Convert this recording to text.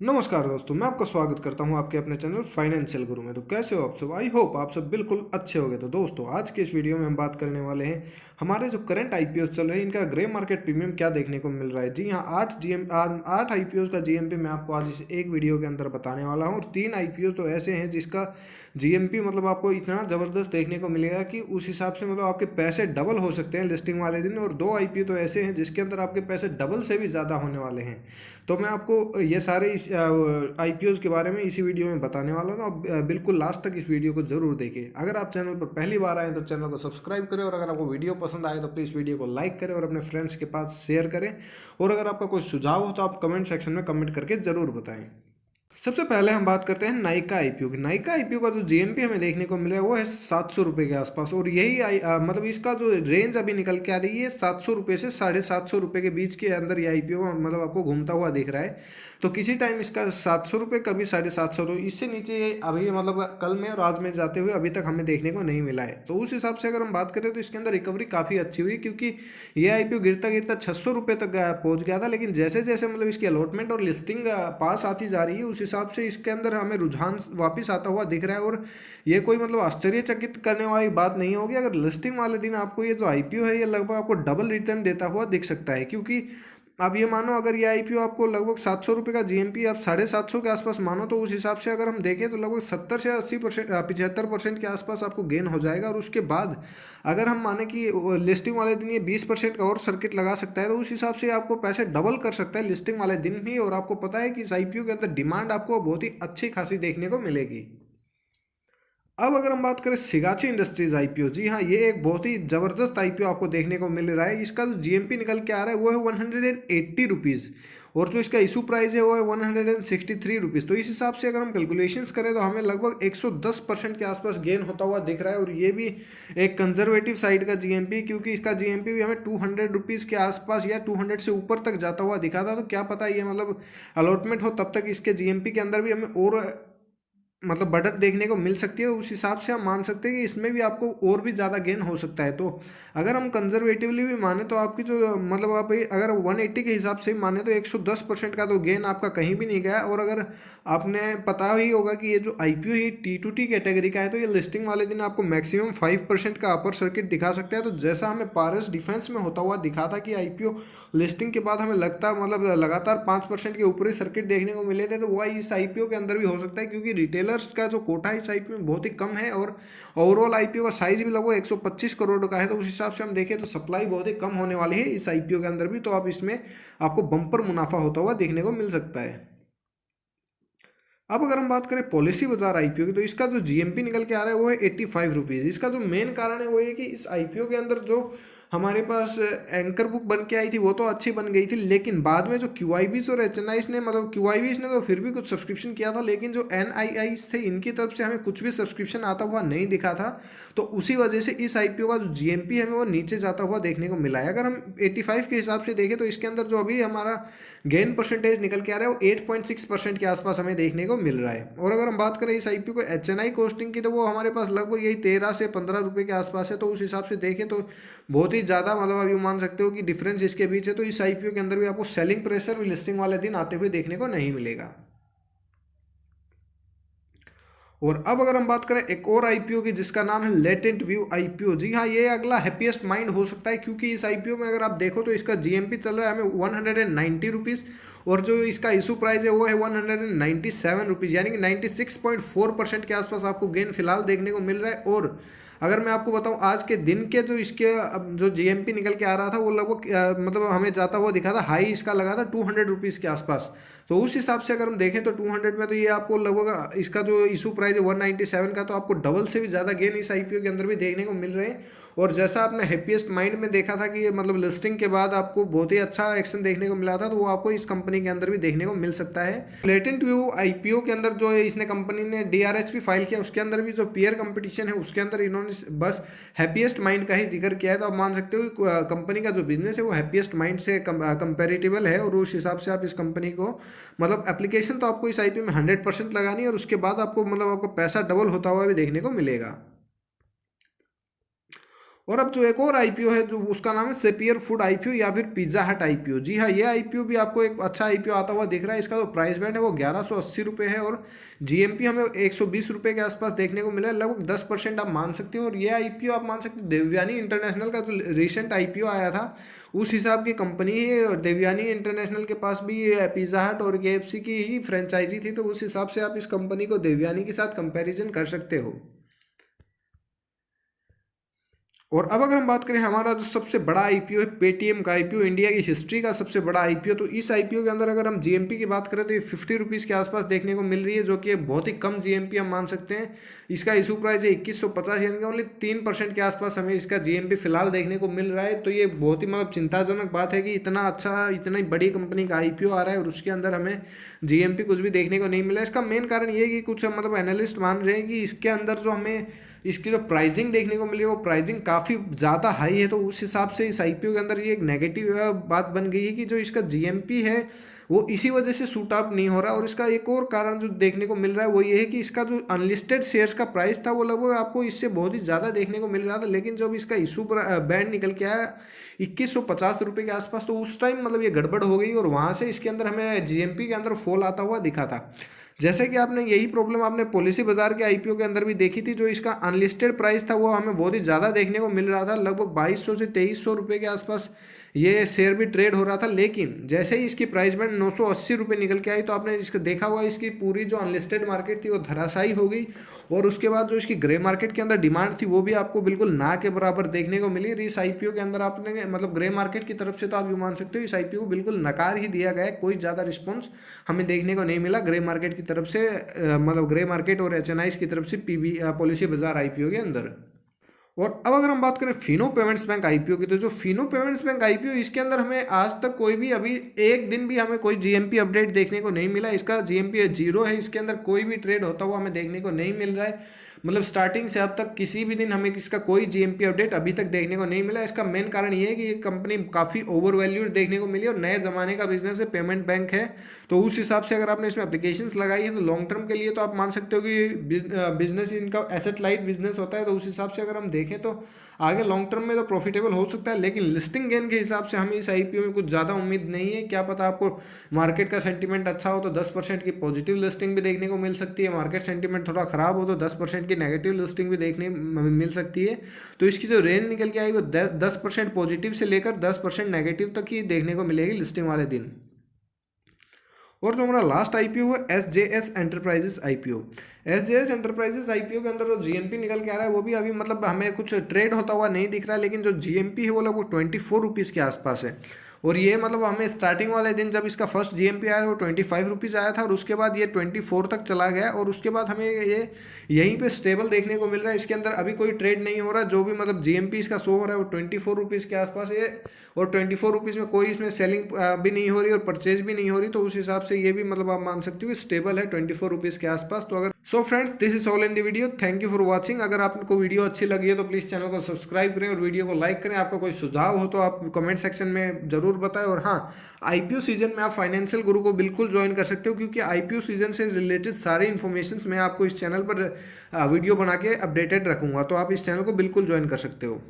नमस्कार दोस्तों, मैं आपका स्वागत करता हूं आपके अपने चैनल फाइनेंशियल गुरु में। तो कैसे हो आप सब? आई होप आप सब बिल्कुल अच्छे होंगे। तो दोस्तों, आज के इस वीडियो में हम बात करने वाले हैं हमारे जो करंट आईपीओ चल रहे हैं इनका ग्रे मार्केट प्रीमियम क्या देखने को मिल रहा है। जी हाँ, 8 आईपीओ का जीएमपी मैं आपको आज इस एक वीडियो के अंदर बताने वाला हूँ। और 3 आईपीओ तो ऐसे हैं जिसका जीएमपी मतलब आपको इतना ज़बरदस्त देखने को मिलेगा कि उस हिसाब से मतलब आपके पैसे डबल हो सकते हैं लिस्टिंग वाले दिन। और 2 आईपीओ तो ऐसे हैं जिसके अंदर आपके पैसे डबल से भी ज़्यादा होने वाले हैं। तो मैं आपको ये सारे इस आईपीओज़ के बारे में इसी वीडियो में बताने वाला हूँ। आप बिल्कुल लास्ट तक इस वीडियो को जरूर देखें। अगर आप चैनल पर पहली बार आए तो चैनल को सब्सक्राइब करें, और अगर आपको वीडियो पसंद आए तो प्लीज़ वीडियो को लाइक करें और अपने फ्रेंड्स के पास शेयर करें। और अगर आपका कोई सुझाव हो तो आप कमेंट सेक्शन में कमेंट करके ज़रूर बताएं। सबसे पहले हम बात करते हैं नाइका आईपीओ की। नाइका आईपीओ का जो जीएमपी हमें देखने को मिला है वो है 700 रुपये के आसपास। और यही मतलब इसका जो रेंज अभी निकल के आ रही है 700 रुपये से 750 रुपये के बीच के अंदर ये आईपीओ मतलब आपको घूमता हुआ दिख रहा है। तो किसी टाइम इसका 700 रुपये, कभी 750, तो इससे नीचे ये अभी मतलब कल में और आज में जाते हुए अभी तक हमें देखने को नहीं मिला है। तो उस हिसाब से अगर हम बात करें तो इसके अंदर रिकवरी काफ़ी अच्छी हुई, क्योंकि ये आईपीओ गिरता गिरता 600 रुपये तक पहुंच गया था। लेकिन जैसे जैसे मतलब इसकी अलॉटमेंट और लिस्टिंग पास आती जा रही है उस हिसाब से इसके अंदर हमें रुझान वापस आता हुआ दिख रहा है। और ये कोई मतलब आश्चर्यचकित करने वाली बात नहीं होगी अगर लिस्टिंग वाले दिन आपको ये जो आईपीओ है ये लगभग आपको डबल रिटर्न देता हुआ दिख सकता है। क्योंकि अब ये मानो अगर ये आईपीओ आपको लगभग 700 रुपये का जीएमपी आप 750 के आसपास मानो, तो उस हिसाब से अगर हम देखें तो लगभग 70 से 80%, 75% के आसपास आपको गेन हो जाएगा। और उसके बाद अगर हम माने कि लिस्टिंग वाले दिन ये 20% का और सर्किट लगा सकता है, तो उस हिसाब से आपको पैसे डबल कर सकता है लिस्टिंग वाले दिन ही। और आपको पता है कि इस आईपीओ के अंदर डिमांड आपको बहुत ही अच्छी खासी देखने को मिलेगी। अब अगर हम बात करें सिगाची इंडस्ट्रीज आईपीओ, जी हाँ, ये एक बहुत ही जबरदस्त आईपीओ आपको देखने को मिल रहा है। इसका जो जीएमपी निकल के आ रहा है वो है 180 रुपीज़, और जो इसका इशू प्राइस है वो है 163 रुपीज़। तो इस हिसाब से अगर हम कैलकुलेशंस करें तो हमें लगभग 110% के आसपास गेन होता हुआ दिख रहा है। और ये भी एक कंजर्वेटिव साइड का जीएमपी, क्योंकि इसका जीएमपी भी हमें 200 रुपीज़ के आसपास या 200 से ऊपर तक जाता हुआ दिखा था। तो क्या पता ये मतलब अलॉटमेंट हो तब तक इसके जीएमपी के अंदर भी हमें और मतलब बढ़त देखने को मिल सकती है। उस हिसाब से हम मान सकते हैं कि इसमें भी आपको और भी ज़्यादा गेन हो सकता है। तो अगर हम कंजर्वेटिवली भी माने तो आपकी जो मतलब आप अगर 180 के हिसाब से माने तो 110% का तो गेन आपका कहीं भी नहीं गया। और अगर आपने पता ही होगा कि ये जो आईपीओ है T2T कैटेगरी का है, तो ये लिस्टिंग वाले दिन आपको मैक्सिमम 5% का अपर सर्किट दिखा सकता है। तो जैसा हमें पारस डिफेंस में होता हुआ दिखा था कि आईपीओ लिस्टिंग के बाद हमें लगता मतलब लगातार 5% के ऊपर ही सर्किट देखने को मिले थे, तो वही इस आईपीओ के अंदर भी हो सकता है। क्योंकि रिटेलर्स का जो कोटा इस आईपीओ में बहुत ही कम है, और ओवरऑल आईपीओ का साइज भी लगभग 125 करोड़ का है। तो उस हिसाब से हम देखें तो सप्लाई बहुत ही कम होने वाली है इस आईपीओ के अंदर भी। तो आप इसमें आपको बम्पर मुनाफा होता हुआ देखने को मिल सकता है। अब अगर हम बात करें पॉलिसी बाजार आईपीओ की, तो इसका जो जीएमपी निकल के आ रहा है वो है 85 रुपीज़। इसका जो मेन कारण है वो ये कि इस आईपीओ के अंदर जो हमारे पास एंकर बुक बन के आई थी वो तो अच्छी बन गई थी, लेकिन बाद में जो क्यूआईबीज और एचएनआईज ने मतलब क्यूआईबीज ने तो फिर भी कुछ सब्सक्रिप्शन किया था, लेकिन जो एनआईआईज थे इनकी तरफ से हमें कुछ भी सब्सक्रिप्शन आता हुआ नहीं दिखा था। तो उसी वजह से इस आईपीओ का जो जीएमपी है हमें वो नीचे जाता हुआ देखने को मिला है। अगर हम 85 के हिसाब से देखें तो इसके अंदर जो अभी हमारा गेन परसेंटेज निकल के आ रहा है वो 8.6% के आसपास हमें देखने को मिल रहा है। और अगर हम बात करें इस आईपीओ को एचएनआई कॉस्टिंग की, तो वो हमारे पास लगभग यही 13 से 15 रुपये के आसपास है। तो उस हिसाब से देखें तो बहुत ही ज़्यादा मतलब आप ये मान सकते हो कि डिफरेंस इसके बीच है। तो इस आईपीओ के अंदर भी आपको सेलिंग प्रेशर लिस्टिंग वाले दिन आते हुए देखने को नहीं मिलेगा। और अब अगर हम बात करें एक और आईपीओ की जिसका नाम है लेटेंट व्यू आईपीओ, जी हाँ, ये अगला हैप्पीएस्ट माइंड हो सकता है। क्योंकि इस आईपीओ में अगर आप देखो तो इसका जीएमपी चल रहा है हमें 190 रुपीज़, और जो इसका इशू प्राइस है वो है 197 रुपीज़, यानी कि 96.4% के आसपास आपको गेन फिलहाल देखने को मिल रहा है। और अगर मैं आपको बताऊं आज के दिन के जो इसके अब जो जीएमपी निकल के आ रहा था वो लगभग मतलब हमें जाता हुआ दिखा था, हाई इसका लगा था 200 रुपीज़ के आसपास। तो उस हिसाब से अगर हम देखें तो 200 में तो ये आपको लगभग इसका जो इशू प्राइस है 197 का, तो आपको डबल से भी ज़्यादा गेन इस आईपीओ के अंदर भी देखने को मिल रहे हैं। और जैसा आपने हैप्पीएस्ट माइंड में देखा था कि ये मतलब लिस्टिंग के बाद आपको बहुत ही अच्छा एक्शन देखने को मिला था, तो वो आपको इस कंपनी के अंदर भी देखने को मिल सकता है। लेटेंट व्यू आईपीओ के अंदर जो है इसने कंपनी ने डीआरएच भी फाइल किया, उसके अंदर भी जो पीयर कंपटीशन है उसके अंदर इन्होंने बस हैप्पीएस्ट माइंड का ही जिक्र किया है। तो आप मान सकते हो कि कंपनी का जो बिजनेस है वो हैप्पीएस्ट माइंड से कंपेरेटिबल है। और उस हिसाब से आप इस कंपनी को मतलब एप्लीकेशन तो आपको इस आईपीओ में 100% लगानी है, और उसके बाद आपको मतलब आपको पैसा डबल होता हुआ भी देखने को मिलेगा। और अब जो एक और आईपीओ है जो उसका नाम है सेपियर फूड आईपीओ या फिर पिज्जा हट आईपीओ। जी हाँ, ये आईपीओ भी आपको एक अच्छा आईपीओ आता हुआ दिख रहा है। इसका जो प्राइस बैंड है वो 1180 रुपये है और जीएमपी हमें 120 रुपये के आसपास देखने को मिला है, लगभग 10% आप मान सकते हो। और ये आईपीओ आप मान सकते हो देवयानी इंटरनेशनल का जो रिसेंट आईपीओ आया था उस हिसाब की कंपनी है। और देवयानी इंटरनेशनल के पास भी पिज्जा हट और केएफसी की ही फ्रेंचाइजी थी, तो उस हिसाब से आप इस कंपनी को देवयानी के साथ कंपेरिजन कर सकते हो। और अब अगर हम बात करें हमारा जो सबसे बड़ा आईपीओ है पेटीएम का आईपीओ, इंडिया की हिस्ट्री का सबसे बड़ा आईपीओ, तो इस आईपीओ के अंदर अगर हम जीएमपी की बात करें तो ये 50 रुपीज़ के आसपास देखने को मिल रही है, जो कि बहुत ही कम जीएमपी हम मान सकते हैं। इसका इशू प्राइस है 2150, यानी कि ओनली 3% के आसपास हमें इसका जीएमपी फिलहाल देखने को मिल रहा है। तो ये बहुत ही मतलब चिंताजनक बात है कि इतना अच्छा, इतनी बड़ी कंपनी का आईपीओ आ रहा है और उसके अंदर हमें जीएमपी कुछ भी देखने को नहीं मिला। इसका मेन कारण ये है कि कुछ मतलब एनालिस्ट मान रहे हैं कि इसके अंदर जो हमें इसकी जो प्राइसिंग देखने को मिली है वो प्राइसिंग काफ़ी ज़्यादा हाई है। तो उस हिसाब से इस आईपीओ के अंदर ये एक नेगेटिव बात बन गई है कि जो इसका जीएमपी है वो इसी वजह से सूट आउट नहीं हो रहा। और इसका एक और कारण जो देखने को मिल रहा है वो ये है कि इसका जो अनलिस्टेड शेयर्स का प्राइस था वो लगभग आपको इससे बहुत ही ज़्यादा देखने को मिल रहा था, लेकिन जब इसका इशू बैंड निकल के आया 2150 रुपये के आसपास, तो उस टाइम मतलब ये गड़बड़ हो गई और वहाँ से इसके अंदर हमें जीएमपी के अंदर फॉल आता हुआ दिखा था। जैसे कि आपने यही प्रॉब्लम आपने पॉलिसी बाजार के आईपीओ के अंदर भी देखी थी। जो इसका अनलिस्टेड प्राइस था वो हमें बहुत ही ज़्यादा देखने को मिल रहा था, लगभग 2200 से 2300 रुपये के आसपास ये शेयर भी ट्रेड हो रहा था। लेकिन जैसे ही इसकी प्राइस बैंड 980 रुपये निकल के आई तो आपने इसका देखा हुआ इसकी पूरी जो अनलिस्टेड मार्केट थी वो धराशायी हो गई। और उसके बाद जो इसकी ग्रे मार्केट के अंदर डिमांड थी वो भी आपको बिल्कुल ना के बराबर देखने को मिली। इस आईपीओ के अंदर आपने मतलब ग्रे मार्केट की तरफ से तो आप ये मान सकते हो इस आईपीओ को बिल्कुल नकार ही दिया गया है, कोई ज़्यादा रिस्पॉन्स हमें देखने को नहीं मिला ग्रे मार्केट की तरफ से, मतलब ग्रे मार्केट और एचएनआईज की तरफ से पीबी पॉलिसी बाजार आईपीओ के अंदर। और अब अगर हम बात करें फिनो पेमेंट्स बैंक आईपीओ की, तो जो फिनो पेमेंट्स बैंक आईपीओ इसके अंदर हमें आज तक कोई भी अभी एक दिन भी हमें कोई जीएमपी अपडेट देखने को नहीं मिला। इसका जीएमपी 0 है, इसके अंदर कोई भी ट्रेड होता हुआ हमें देखने को नहीं मिल रहा है। मतलब स्टार्टिंग से अब तक किसी भी दिन हमें इसका कोई जीएमपी अपडेट अभी तक देखने को नहीं मिला। इसका मेन कारण ये है कि ये कंपनी काफ़ी ओवर वैल्यूड देखने को मिली और नए ज़माने का बिजनेस है, पेमेंट बैंक है। तो उस हिसाब से अगर आपने इसमें एप्लीकेशंस लगाई है तो लॉन्ग टर्म के लिए तो आप मान सकते हो कि बिजनेस इनका एसेट लाइट बिजनेस होता है। तो उस हिसाब से अगर हम देखें तो आगे लॉन्ग टर्म में तो प्रॉफिटेबल हो सकता है, लेकिन लिस्टिंग गेन के हिसाब से हमें इस आईपीओ में कुछ ज़्यादा उम्मीद नहीं है। क्या पता आपको मार्केट का सेंटीमेंट अच्छा हो तो 10% की पॉजिटिव लिस्टिंग भी देखने को मिल सकती है, मार्केट सेंटीमेंट थोड़ा खराब हो तो 10% की नेगेटिव लिस्टिंग भी देखने मिल सकती है। तो इसकी जो रेंज निकल के आई वो 10% पॉजिटिव से लेकर 10% नेगेटिव तक ही देखने को मिलेगी लिस्टिंग वाले दिन। और जो हमारा लास्ट आईपीओ है SJS enterprises IPO. SJS enterprises IPO के अंदर जो जीएमपी निकल के आ रहा है वो भी अभी मतलब हमें कुछ ट्रेड होता हुआ नहीं दिख रहा है, लेकिन जो जीएमपी है वो लगभग 24 रुपीज़ के आसपास है। और ये मतलब हमें स्टार्टिंग वाले दिन जब इसका फर्स्ट जीएमपी आया वो 25 रुपीज़ आया था और उसके बाद ये 24 तक चला गया और उसके बाद हमें ये यहीं पे स्टेबल देखने को मिल रहा है। इसके अंदर अभी कोई ट्रेड नहीं हो रहा, जो भी मतलब जीएमपी इसका शो हो रहा है वो 24 रुपीज़ के आसपास है। और 24 रुपीज़ में कोई इसमें सेलिंग भी नहीं हो रही और परचेज भी नहीं हो रही, तो उस हिसाब से ये भी मतलब आप मान सकते हो कि स्टेबल है 24 रुपीज़ के आसपास। तो अगर so friends this is all in the video, thank you for watching. अगर आपको वीडियो अच्छी लगी है तो प्लीज़ चैनल को सब्सक्राइब करें और वीडियो को लाइक करें। आपका कोई सुझाव हो तो आप कमेंट सेक्शन में जरूर बताएं। और हाँ, आईपीओ सीजन में आप फाइनेंशियल गुरु को बिल्कुल ज्वाइन कर सकते हो, क्योंकि आईपीओ सीजन से रिलेटेड सारी इन्फॉर्मेशन मैं आपको इस चैनल पर वीडियो बना के अपडेटेड रखूंगा, तो आप इस चैनल को बिल्कुल ज्वाइन कर सकते हो।